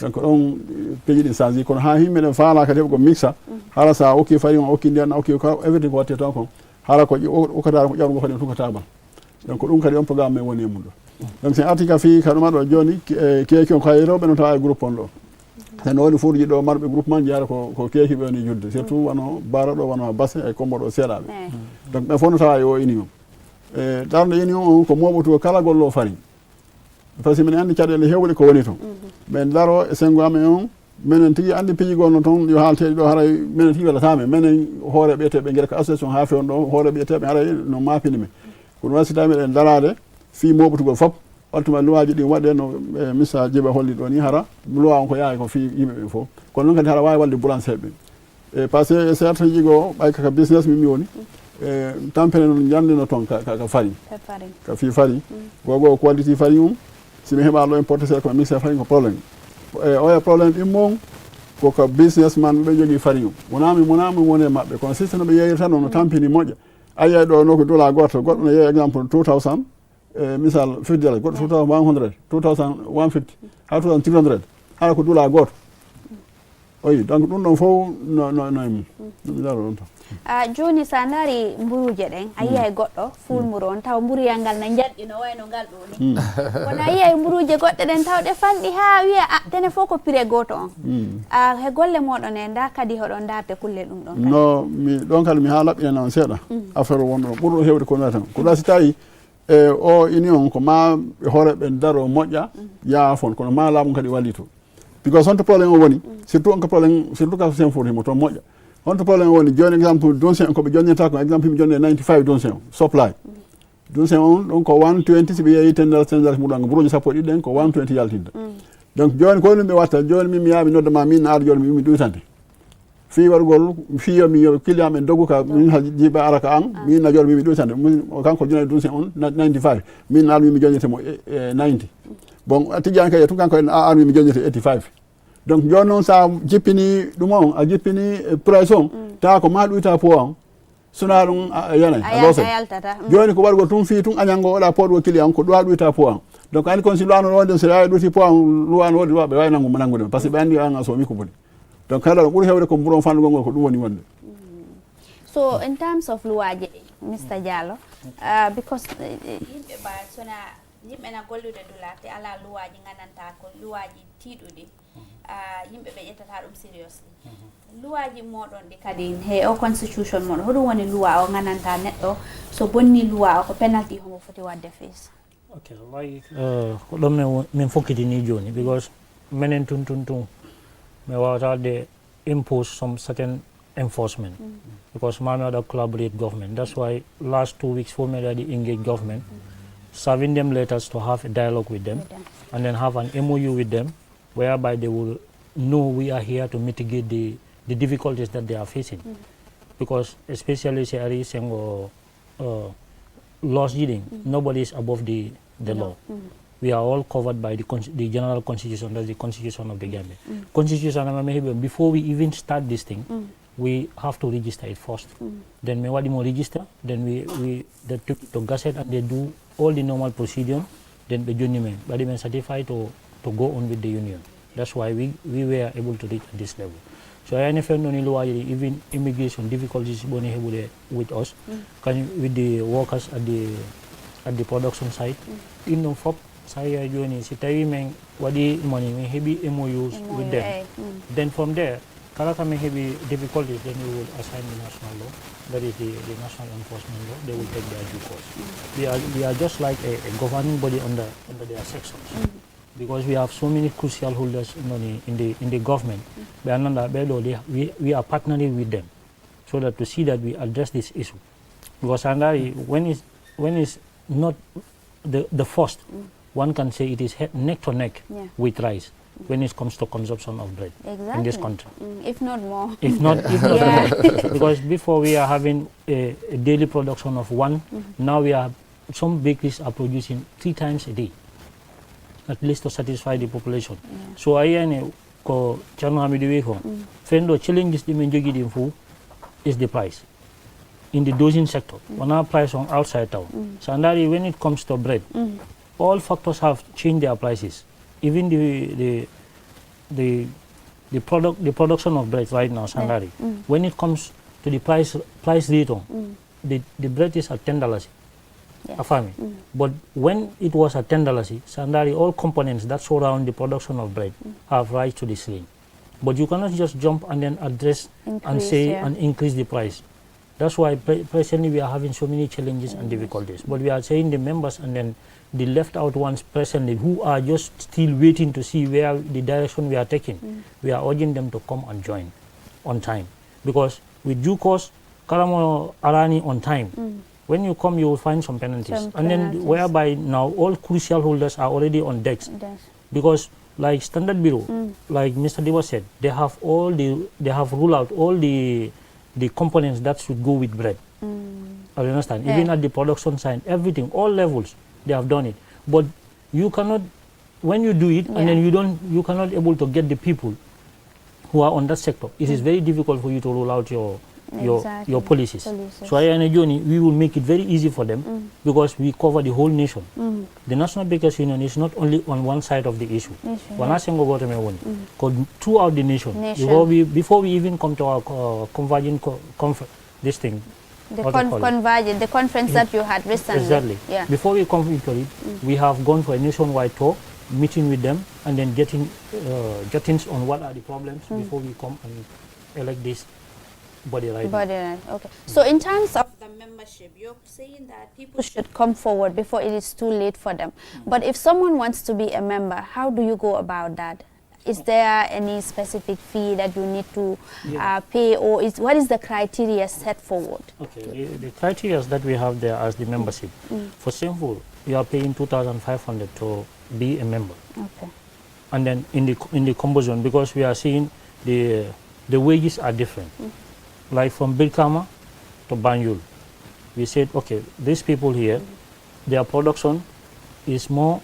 donc ɗon peeji ɗin change kono ha yimɓe ɗen faala kadi heɓe ko mixa haala sa okki fari on okki ndiyan okki everything ko watte tan kon haala ko ukkata ko ƴawrugo kadi tukatabal donc ɗum kadi on programme men woni e mum ɗo donc sen arti ka fi ka ɗuma ɗo joni keeki on kay rewɓe no tawa e groupe on ɗo sen woni fuuji ɗo marɓe groupement jiyata ko keeki ɓe woni judde surtout wano bara ɗo wano basse e combo ɗo seeɗaɓe donc ɓe fof no tawa e o union e darde union on ko moɓotugo kala gollo fari par ce que minen andi caɗele hewɗe ko woni toon ɓe daro e sengo amen on minen tigui andi piijigonno toon yo haalteɗe ɗo haray minen tigui welatame minen hoore ɓiyeteɓe gueɗa ko association ha fewn ɗo hoore ɓiyeteɓe haray no mapini men kono wasita meɗen darade fi moɓotugol fof waltuma luwaji ɗi waɗe no missa djiba holli ɗo ni hara loi on ko yaha ko fi yimɓeɓe fof kono noon kadi hara wawi walde boulanger ɓe e par ce que certes jigo ɓay kaka business mimi woni e tampere noon jandino toon ka fari ka fi fari gogo qualité fari um simi heɓa ɗo importé seeɗa koye mixa fari ko probléme e oya probléme immon koko business man ɓe jogui fari um wonami woni e mabɓe kono systéme no ɓe yeyirta noon no tampini moƴƴa ayiya ɗo no ko dola goto goɗɗo no yeeyi exemple 2000 misal $50 goɗɗo 2100 2150 ha 2300 hala ko dula goto oyi donc ɗum ɗon fof no mum ɗum daro ɗon tan joni sa daari mburuje ɗen a yiyay goɗɗo fulmuru on taw mburuyal ngal no jaɗɗino wayno ngal ɗo ni kono a yiyay mburuje goɗɗe ɗen tawɗe fanɗi ha wiya tene fof ko prix goto on he golle moɗon e nda kadi hoɗon darde kulle ɗum ɗon no mi ɗon kadi mi ha laɓɓinen on seeɗa affaire wonɗo ɓurɗo hewde ko wiyata ko ɗa si tawi e o union ko ma hoore ɓe daro moƴƴa yaafon kono ma laamu kadi walli to because honto probléme o woni surtout on ko probléme surtout ka sen fotimo toon moƴƴa honto probléme o woni joni exemple donsen on koɓe jonñata ko exemple mi jonne 95 donsen o supply donsen on ɗon ko 120 si ɓe yeeyi tendal muɗanga buroji sappo ɗiɗi ɗen ko 120 yaltinta donc joni ko ɗum ɓe watta joni min mi yaaɓe noddama min aar joni mi ɗuytante fi wargol fiyo mi yo client men dogu ka min jiɓe ara ka an min na joni mimi ɗuytande kanko jonay donsen on 95 min ar mimi joñetemo 90 bon tijan kay tun kanko en ar mimi joñete 85 donc joni noon sa jippini ɗum on a jippini price on tawa ko ma ɗuyta po on sona ɗum yanay a losa joni ko wargol tun fi tun añango oɗa poɗo client ko ɗowa ɗuyta po on donc andi kon si luwano ɗon so yawi ɗuyti po on luwano wodi ɓe wawi nangude par ce que ɓe andi an a somi ko boni donc kala ɓuuri hewde ko mburon fandugol ngol ko ɗum woni wonde so in terms of luwaji Mr. Diallo because yimɓe ba sona yimɓe na gollude dulate ala luwaji gananta ko luwaji tiiɗuɗi yimɓe ɓe ƴettata ɗum seriously luwaji moɗon ɗi kadi he o constitution moɗon hoɗum woni luwa o gananta neɗɗo so bonni luwa o ko penalty homo foti wadde fees okay like ko ɗon min fokkitini joni because minen tun me wawata de impose some certain enforcement because mami waɗa collaborate government. That's why last 2 weeks for me already engage government, serving them letters to have a dialogue with them and then have an MOU with them whereby they will know we are here to mitigate the difficulties that they are facing. Because especially Ari Sengo laws leading, nobody is above the law. We are all covered by the general constitution, that's the constitution of the Gambia. Constitution, before we even start this thing, we have to register it first. Then we register, then we took it to Gazette and they do all the normal procedure, then the union, but they certify to go on with the union. That's why we were able to reach at this level. So I understand even immigration difficulties with us, with the workers at the production site. In no fact, saya join si tawi meng wadi money me heavy MOUs with them. Then from there, kalau kami heavy difficulties, then we will assign the national law. That is the national enforcement law. They will take their due course. We are just like a governing body under their sections. Because we have so many crucial holders in the government, we are partnering with them, so that to see that we address this issue. Because when it's not the first, one can say it is neck to neck with rice when it comes to consumption of bread in this country. If not more. If not because before we are having a daily production of one, now some bakeries are producing 3 times a day, at least to satisfy the population. So ko Chano Hamidu Fendo challenges the Menjogi Dinfu is the price in the dosing sector. On our price on outside town. Sandari, when it comes to bread, all factors have changed their prices. Even the production of bread right now, Sandari. When it comes to the price rate, the bread is at $10. But when it was at $10, Sandari, all components that surround the production of bread have rise to the ceiling. But you cannot just jump and then address and increase the price. That's why presently we are having so many challenges and difficulties. But we are saying the members and then the left out ones presently who are just still waiting to see where the direction we are taking, we are urging them to come and join on time. Because with due course, Karamo Arani on time, when you come, you will find some penalties. Then whereby now all crucial holders are already on decks. Because like Standard Bureau, like Mr. Deva said, they have ruled out all the components that should go with bread. I understand. Even at the production side, everything, all levels, they have done it. But you cannot, when you do it, and then you cannot able to get the people who are on that sector. It is very difficult for you to roll out your policies. So we will make it very easy for them because we cover the whole nation. The National Bakers Union is not only on one side of the issue. Throughout the nation. Before we even come to our converging this thing. The conference that you had recently. Exactly. Before we come into it, we have gone for a nationwide tour, meeting with them, and then getting on what are the problems before we come and elect this body right. Okay. So in terms of the membership, you're saying that people should come forward before it is too late for them. But if someone wants to be a member, how do you go about that? Is there any specific fee that you need to pay, or what is the criteria set forward? Okay, the criteria that we have there as the membership. For Simple, you are paying 2,500 to be a member. Okay. And then in the combo zone, because we are seeing the wages are different. Like from Bilkama to Banjul, we said, okay, these people here, their production is more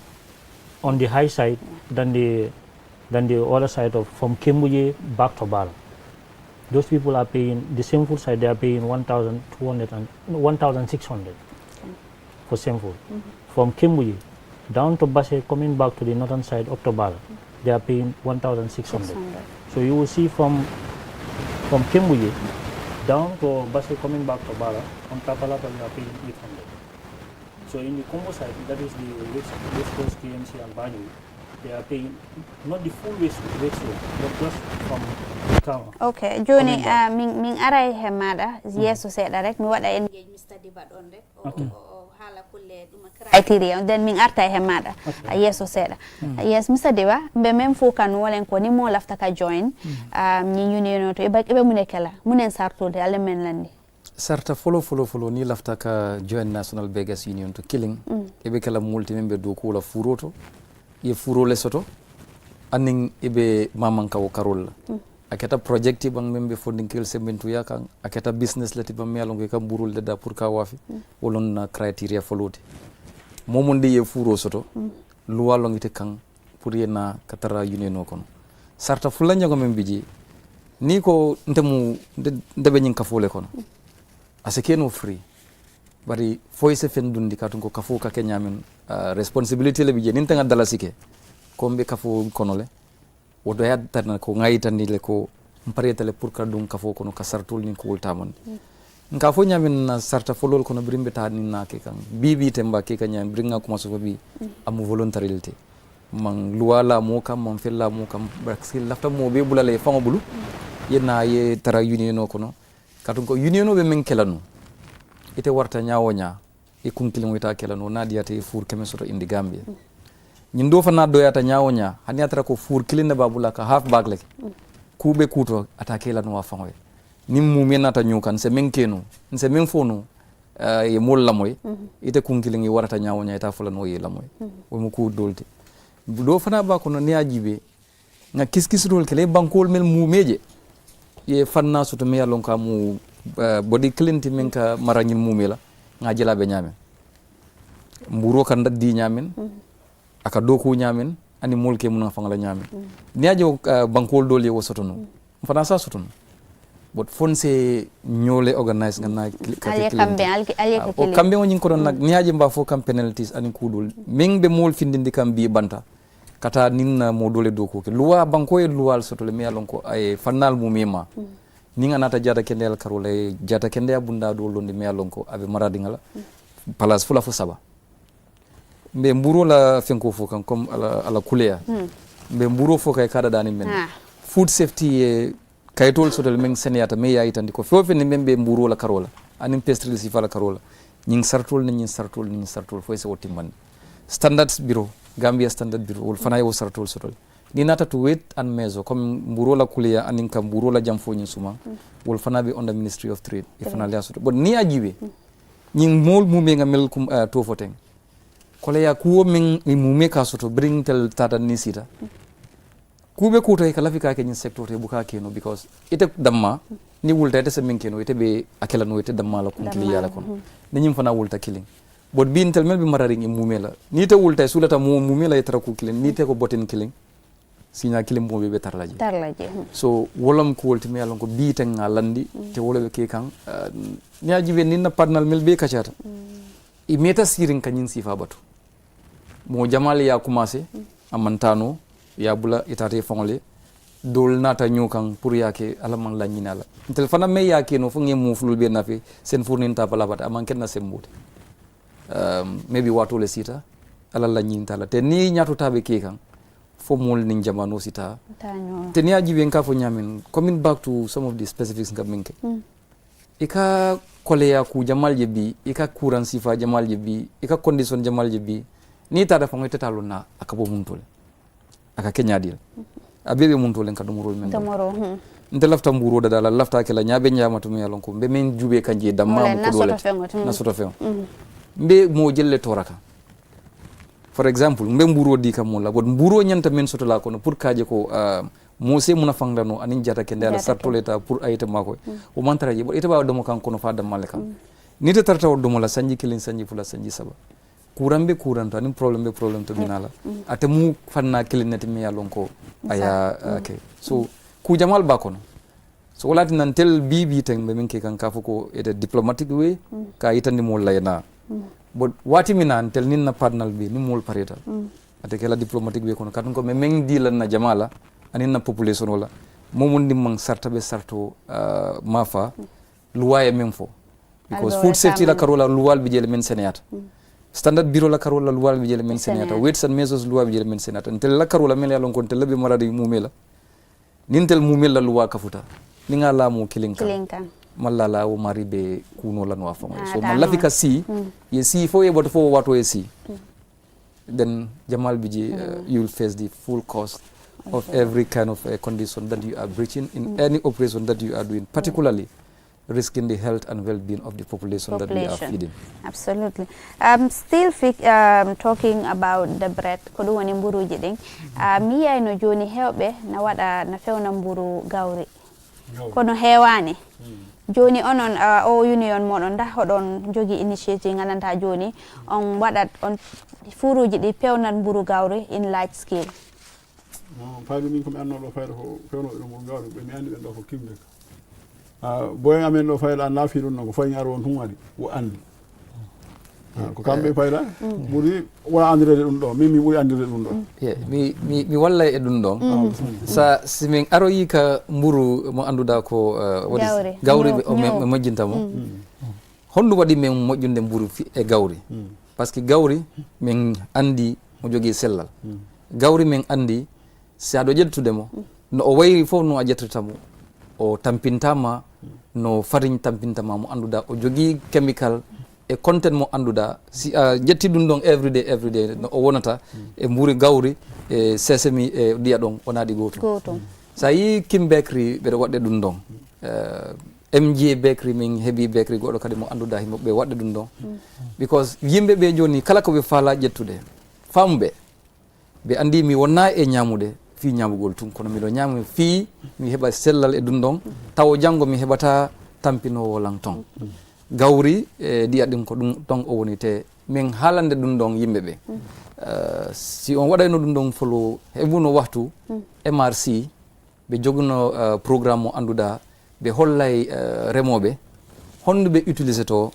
on the high side than the other side of from Kimbuye back to Bara. Those people are paying, the Simple side, they are paying 1,200 and 1,600 for Simple. From Kimbuye down to Basse, coming back to the northern side up to Bara, they are paying 1,600. So you will see from Kimbuye down to Basse, coming back to Bara, on Tapalapa we are paying 800. So in the Congo side, that is the West Coast KMC and Banjul, they are paying not the full ratio, but just from Kama. Okay, Joni, ming aray hemada, yes, so said direct, me what I engage Mr. Dibat on it, or hala kulle criteria, then ming arta hemada, yes, so said. Yes, Mr. Deva, be mem fokan walen ko ni mo lafta ka join, ni union to ibe munekela, munen sarto de alemen landi. Sarta follow ni lafta ka join National Bakers Union to killing, ibe kala multi member do ko la furoto. Ye furo lesoto aning ibe mamanka o karol aketa project bang membe funding kel sementu ya kan aketa business lati bam yalongo kam burul de da pour ka wafi wolon na criteria foloti momondi ye furo soto luwa longite kan pour yena katara union kono sarta fulanya ko membiji ni ko ntemu ndebe nyin kafole kono asekeno free bari foyse fendundi katun ko kafo ka kenyamen responsibility le bije ninta ngadala sike kombe kafo kono le wodo yadana ko ngayitani le ko mparetale pour ka dum kafo kono ka sartul ni ko wultamon nka fo nyamen na sarta folol kono brimbe ta ni na ke kan bibi temba ke kan nyam bringa ko maso bi amu volontarité man luwala mo kam man fella mo kam braxil lafta mo be bulale fango bulu yena ye tara union kono katun ko union be men kelanu ite warta nyawonya e kunkilin wita kelano nadiyata e fur keme soto indi Gambia nyindo fa na doyata nyawonya hani atara ko fur kilin babula ka half bag lek kube kuto atake la no wa fangoy nim mu menata nyukan se men kenu se men fono e mol la moy ite kunkilin yi warata nyawonya ita fula no yi la moy o mu ku dolti do fana ba ko no ne ajibe nga kiskis rol kele bankol mel mu meje ye fanna soto me yalon ka mu body clinti men ka maranyil mu mela nga jela be nyamen mburo kan daddi nyamen aka doku nyamen ani molke mun fangala nyamen niajo bankol dole wo sotono fana sa sotono bot fonse nyole organize ngana o kambe woni ko don nak niaje mba fo kam penalties ani kudul mingbe mol findindi kam bi banta kata ninna mo dole doku ke luwa banko e luwal sotole mi yalon ko ay fanal mu mema ninga nata jata kendel karola jata kende bunda do londe mi yalon ko abe maradi ngala place fula fo saba mbe mburo la fenko fo kan comme ala kulea mbe mburo fo kay kada dani men food safety e kaytol sotol men seniyata me yayi tandi ko fofe ni membe mburo la karola anim pestri si fala karola nying sartol fo se wotimman standards bureau Gambia standard bureau wol fana yo sartol sotol ni nata to wait and measure comme mburo la kulea anin kam mburo la jam fo nyin suma wol fana be on the ministry of trade e fana la sotol but ni ajibe nying mol mume nga mel kum to foteng kole ya kuwo min mume ka soto bring tel tata ni sita kube kuto e kala fika ke nyin sector te buka keno because ite damma ni wulta ite se min keno ite be akela no ite damma la kun kili yala kon ni nyim fana wulta killing but bin tel mel be mararing e mume la ni te wulta sulata mume la itara ku killing ni te ko boten killing sinya killing mo be tarlaje so wolam ko wolti me yalon ko bi tan landi te wolo ke kan ni ajibe ni na partner mel be kachata i meta sirin kanyin sifa batu mo jamal ya commencé amantano ya bula itate fongole dol nata nyukan pour yake alaman la nyinala telefona me yake no fonge mo fulul be nafi sen fournin ta bala bat aman ken na sembude maybe wato le sita ala la nyintala te ni nyatu tabe ke kan fo mol nin jamano sita te ni ajibe nka fo nyamin coming back to some of the specifics ngaminke ika kole ya ku jamal jebi ika kuran sifa jamal jebi ika condition jamal jebi ni tada fongo tetalo na akabo muntole aka kenya dil abebe muntole ka dumurol men nte lafta mburo da dala lafta kala nyabe nyama to me yalon ko be men jube kanje damma ko dole na soto fe mbe mo jelle toraka for example mbe mburo di kam la bod mburo nyanta men soto la ko no pour kaje ko mose muna fangdano anin jata kende ala sartoleta pour ayita mako o mantaraje bo ita ba do mo kan kono fa dam malaka ni te tarta do mo la sanji kilin sanji fula sanji saba kurambe kuranta anin problem to minala ate mu fanna kilin net mi yalon ko aya okay so ku jamal ba kono so wala nan tel bibi ten be min ke kan ka ko ete diplomatic way ka itandi mo layna but wati minan tel nin na partner bi ni mol pareta ate kala diplomatic way kono katun ko me meng dilan na jamala anin na population wala momon dimang sarta be sarto mafa luwaye memfo because food safety la karola luwal bi jele men senata standard bureau la karola luwal bi jele men senata weights and measures luwal bi jele men senata ntel la karola mel yalon kon tel be maradi mumela nintel mumela luwa kafuta ninga la mo kilinka mallala o mari be kuno la no afamo so malafika si ye si fo ye bot fo wato ye si then jamal biji you will face the full cost of every kind of condition that you are breaching in any operation that you are doing, particularly risking the health and well-being of the population that we are feeding. Absolutely. Still talking about the bread, ko ɗum woni mburuji ɗin. Mi yiyayno joni hewɓe na waɗa na fewna mburu gawri. Kono hewani. Joni onon o union moɗon nda hoɗon jogi initiative gananta joni on waɗat on furuji ɗi pewnan mburu gawri in large scale. Fayde min komi annoɗo fayde ko fewnoɓe ɗo mburu gawri ɓe mi andi ɓen ɗo ko kimde boyen amen ɗo fayda naafi ɗum noon ko fayi ar won tun waɗi wo andi ko kamɓe fayda ɓuuri wona andirede ɗum ɗo min mi ɓuuri andirde ɗum ɗo mi walla e ɗum ɗon sa simin aroyi ka mburu mo annduɗa ko gawri ɓe majjinta mo honɗum waɗi min moƴƴunde mburu e gawri par ce que gawri min andi mo jogui sellal gawri min andi si aɗo ƴettude mo no o wayri fof no a ƴettatamo o tampintama no farine tampintama mo annduɗa o jogui chemical e content mo annduɗa si a ƴetti ɗum ɗon everyday no o wonata e mburi gawri e sesemi e ɗiya ɗon wonaɗi gotum sa yi Kim Bakery ɓeɗo waɗde ɗum ɗon MJ Bakery min heeɓi bakery goɗɗo kadi mo annduɗa himoɓe waɗde ɗum ɗon because yimɓeɓe joni kala koɓe faala ƴettude famuɓe ɓe andi mi wonna e ñamude fi ñamugol tun kono miɗo ñama fi mi heɓa sellal e ɗum ɗon taw janggo mi heɓata tampinowo lan ton gawri e ɗiya ɗin ko ɗum ɗon o woni te min haalande ɗum ɗon yimɓeɓe si on waɗayno ɗum ɗon folo heɓuno waktu MRC ɓe joguno programme mo annduɗa ɓe hollay remoɓe honno ɓe utilisé to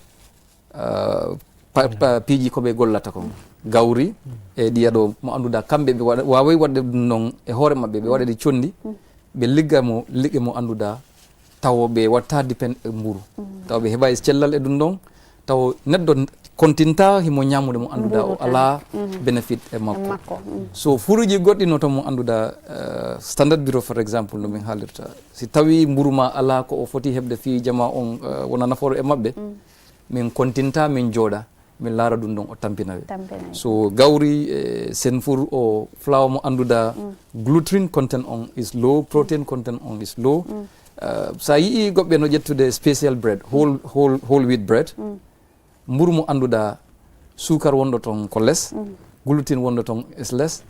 piiji koɓe gollata kon gawri e ɗiya ɗo mo annduɗa kamɓe ɓe wawi waɗde ɗum noon e hoore mabɓe ɓe waɗa ɗi condi ɓe ligga mo liggey mo annduɗa taw ɓe watta dépend e mburu taw ɓe heɓa cellal e ɗum ɗon taw neɗɗo continta himo ñamude mo annduɗa o ala bénéfice e makko so furuji goɗɗi no to mo annduɗa standard bureau par exemple no min haalirta si tawi mburu ma ala ko o foti heɓde fi jama on wona nafoore e mabɓe min continta min jooɗa min laara ɗum ɗon o tampinaɓe so gawri senfour o flour mo annduɗa gluten content on is low, protein content on is low. Sa yii goɓɓe no ƴettude special bread, whole wheat bread, mburu mo annduɗa sukar wonɗo toon ko less, gluten wonɗo toon is less.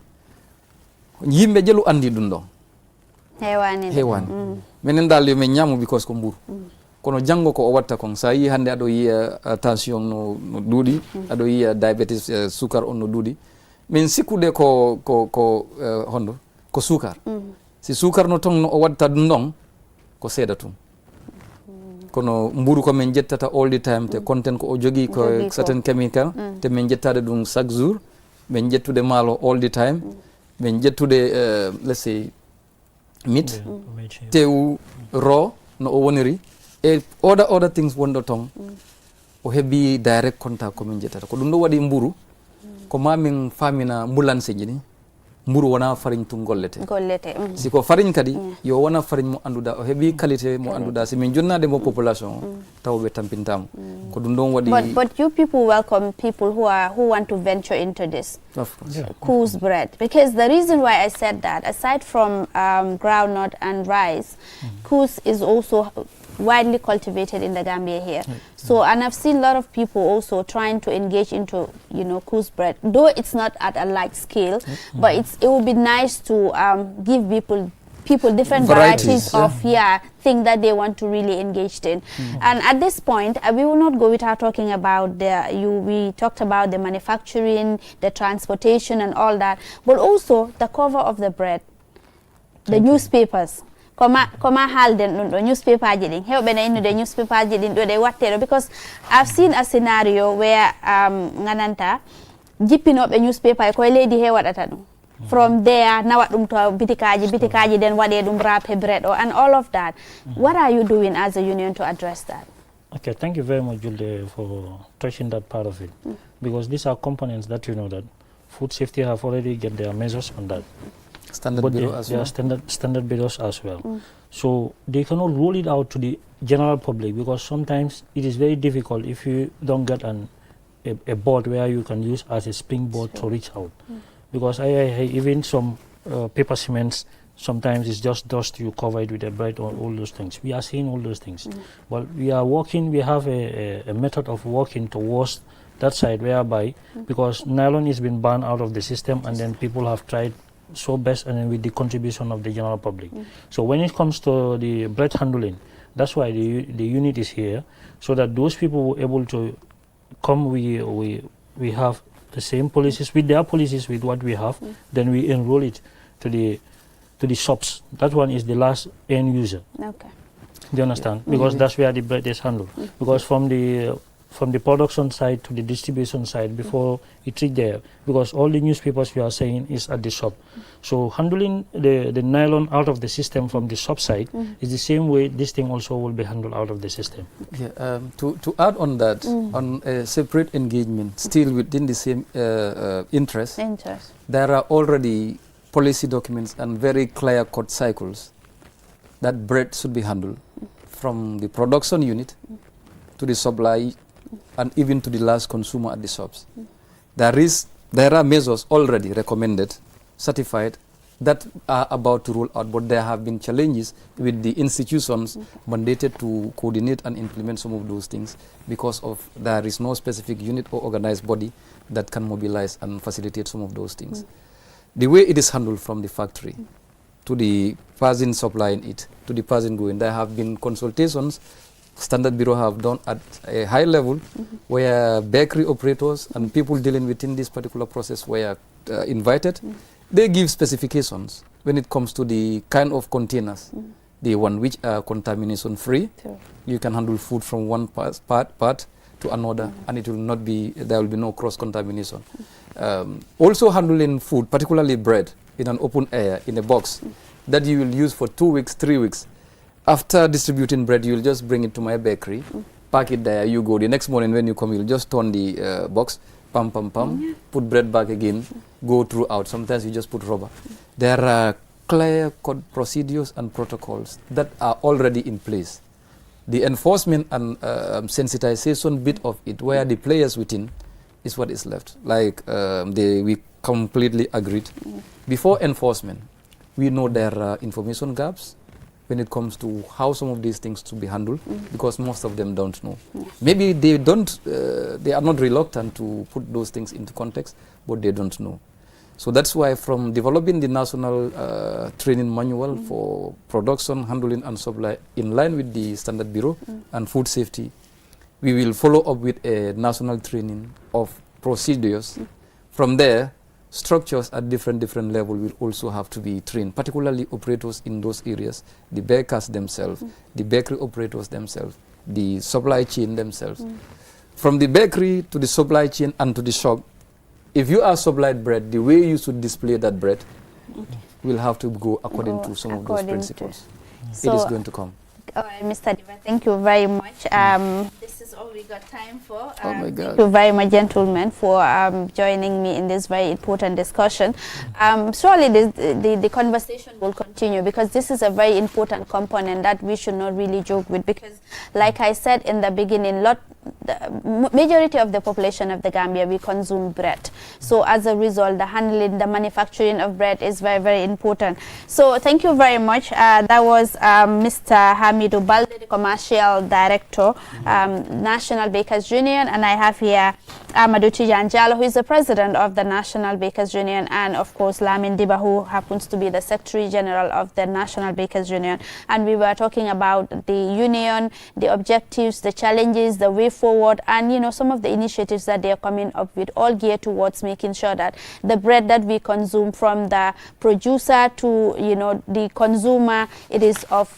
Yimɓe jelu andi ɗum ɗon hewani minen dal yo min ñamu because ko mburu kono janggo ko o watta kon sa yi hande aɗo yiya tension no duuɗi aɗo yiya diabetes sukar on no duuɗi min sikkude ko hondo ko sukar si sukar no ton no o watta ɗum ɗon ko seeɗa tum kono mburu ko min jettata all the time te content ko o jogui ko certain chemical te min jettade ɗum chaque jour min jettude maalo all the time min jettude let's say meat tew raw no o woniri e other things wonɗo toon o heeɓi direct contact komin jettata ko ɗum ɗo waɗi mburu ko ma min famina mbulanseji ni mburu wona farine tun gollete siko farine kadi yo wona farine mo annduɗa o heeɓi qualité mo annduɗa si min jonnade mo population taw ɓe tampintama ko ɗum ɗon waɗi but you people welcome people who want to venture into this Coos bread, because the reason why I said that, aside from groundnut and rice, Coos is also widely cultivated in the Gambia here. So, and I've seen a lot of people also trying to engage into, Coos bread, though it's not at a large scale, but it would be nice to give people different varieties of thing that they want to really engage in. And at this point, we will not go without talking about we talked about the manufacturing, the transportation and all that, but also the cover of the bread, the newspapers. Koma halden the newspaper jiding. Help in the newspaper jiding do they water, because I've seen a scenario where ngananta jipping up a newspaper ko lady here what atanu. From there, now to bitikaji, then what they do wrap bread and all of that. What are you doing as a union to address that? Okay, thank you very much, Julie, for touching that part of it. Because these are components that that food safety have already get their measures on that. Standard Bureau as well. Standard bureaus as well. So they cannot roll it out to the general public, because sometimes it is very difficult if you don't get a board where you can use as a springboard to reach out. Because I even some paper cements Sometimes it's just dust you cover it with a bread or all those things. We are seeing all those things. Well, we are working, we have a method of working towards that side whereby, because nylon has been banned out of the system and then people have tried so best and then with the contribution of the general public. So when it comes to the bread handling, that's why the unit is here, so that those people were able to come, we have the same policies with their policies with what we have, then we enroll it to the shops. That one is the last end user. Okay. Do you understand? Because that's where the bread is handled. Because from the production side to the distribution side before it reach there, because all the newspapers we are saying is at the shop. So handling the nylon out of the system from the shop side is the same way this thing also will be handled out of the system. Yeah, to add on that, on a separate engagement, still within the same interest, there are already policy documents and very clear-cut cycles that bread should be handled from the production unit to the supply and even to the last consumer at the shops. There are measures already recommended, certified, that are about to roll out, but there have been challenges with the institutions mandated to coordinate and implement some of those things because of there is no specific unit or organized body that can mobilize and facilitate some of those things. The way it is handled from the factory to the person supplying it, to the person going, there have been consultations Standard Bureau have done at a high level where bakery operators and people dealing within this particular process were invited. They give specifications when it comes to the kind of containers, the one which are contamination free. You can handle food from one part to another and it will not be, there will be no cross contamination. Also handling food, particularly bread, in an open air, in a box, that you will use for 2 weeks, 3 weeks. After distributing bread, you'll just bring it to my bakery, pack it there, you go. The next morning when you come, you'll just turn the box, pam, put bread back again, go throughout. Sometimes you just put rubber. There are clear-cut procedures and protocols that are already in place. The enforcement and sensitization bit of it, where the players within, is what is left. Like we completely agreed. Before enforcement, we know there are information gaps when it comes to how some of these things to be handled, because most of them don't know. Maybe they don't, they are not reluctant to put those things into context, but they don't know. So that's why from developing the national training manual for production, handling and supply in line with the Standard Bureau and food safety, we will follow up with a national training of procedures. From there, structures at different levels will also have to be trained, particularly operators in those areas, the bakers themselves, the bakery operators themselves, the supply chain themselves. From the bakery to the supply chain and to the shop, if you are supplied bread, the way you should display that bread will have to go according to some of those principles. It is going to come. All right, Mr. Diva, thank you very much. This is all we got time for. Oh my God. Thank you very much, gentlemen, for joining me in this very important discussion. Surely the conversation will continue, because this is a very important component that we should not really joke with, because like I said in the beginning, the majority of the population of the Gambia, we consume bread. So as a result, the handling, the manufacturing of bread is very important. So thank you very much. That was Mr. Hamidou Balde, the Commercial Director, National Bakers Union, and I have here Amadou Tijan Jallow, who is the President of the National Bakers Union, and of course Lamin Diba, who happens to be the Secretary General of the National Bakers Union. And we were talking about the union, the objectives, the challenges, the way forward, and some of the initiatives that they are coming up with, all geared towards making sure that the bread that we consume, from the producer to the consumer, it is of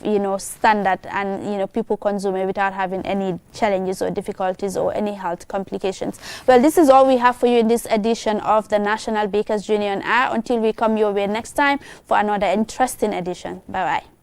standard, and people consume it without having any challenges or difficulties or any health complications. Well, this is all we have for you in this edition of the National Bakers Union. Until we come your way next time for another interesting edition. Bye bye.